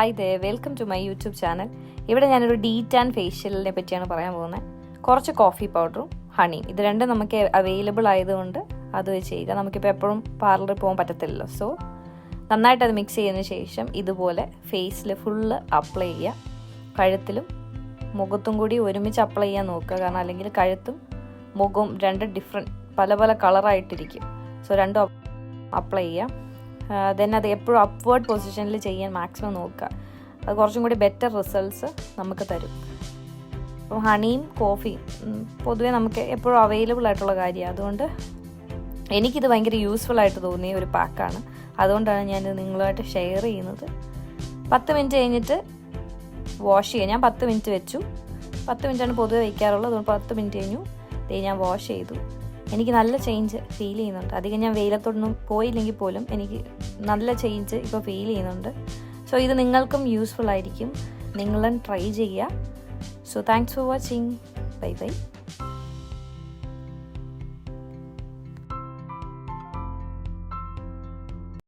Hi ദേ, welcome to my YouTube channel. ഇവിടെ ഞാനൊരു ഡീറ്റാൻ ഫേഷ്യലിനെ പറ്റിയാണ് പറയാൻ പോകുന്നത്. കുറച്ച് കോഫി പൗഡറും ഹണിയും, ഇത് രണ്ടും നമുക്ക് അവൈലബിൾ ആയതുകൊണ്ട് അത് വെച്ച് ചെയ്യുക. നമുക്കിപ്പോൾ എപ്പോഴും പാർലറിൽ പോകാൻ പറ്റത്തില്ലല്ലോ. സോ നന്നായിട്ട് അത് മിക്സ് ചെയ്തതിന് ശേഷം ഇതുപോലെ ഫേസിൽ ഫുള്ള് അപ്ലൈ ചെയ്യുക. കഴുത്തിലും മുഖത്തും കൂടി ഒരുമിച്ച് അപ്ലൈ ചെയ്യാൻ നോക്കുക. കാരണം അല്ലെങ്കിൽ കഴുത്തും മുഖവും രണ്ട് ഡിഫറെൻറ്റ് പല പല കളറായിട്ടിരിക്കും. സോ രണ്ടും അപ്ലൈ ചെയ്യുക. ദെൻ അത് എപ്പോഴും അപ്വേർഡ് പൊസിഷനിൽ ചെയ്യാൻ മാക്സിമം നോക്കുക. അത് കുറച്ചും കൂടി ബെറ്റർ റിസൾട്ട്സ് നമുക്ക് തരും. അപ്പോൾ ഹണിയും കോഫിയും പൊതുവേ നമുക്ക് എപ്പോഴും അവൈലബിൾ ആയിട്ടുള്ള കാര്യമാണ്. അതുകൊണ്ട് എനിക്കിത് ഭയങ്കര യൂസ്ഫുൾ ആയിട്ട് തോന്നിയ ഒരു പാക്കാണ്. അതുകൊണ്ടാണ് ഞാനിത് നിങ്ങളുമായിട്ട് ഷെയർ ചെയ്യുന്നത്. 10 മിനിറ്റ് കഴിഞ്ഞിട്ട് വാഷ് ചെയ്യുക. ഞാൻ 10 മിനിറ്റ് വെച്ചു. 10 മിനിറ്റാണ് പൊതുവെ വയ്ക്കാറുള്ളത്. അതുകൊണ്ട് 10 മിനിറ്റ് കഴിഞ്ഞു ഞാൻ വാഷ് ചെയ്തു. എനിക്ക് നല്ല ചേഞ്ച് ഫീൽ ചെയ്യുന്നുണ്ട്. അധികം ഞാൻ വെയിലത്തോടൊന്നും പോയില്ലെങ്കിൽ പോലും എനിക്ക് നല്ല ചേഞ്ച് ഇപ്പോൾ ഫീൽ ചെയ്യുന്നുണ്ട്. സോ ഇത് നിങ്ങൾക്കും യൂസ്ഫുൾ ആയിരിക്കും. നിങ്ങളും ട്രൈ ചെയ്യുക. So thanks for watching. Bye bye.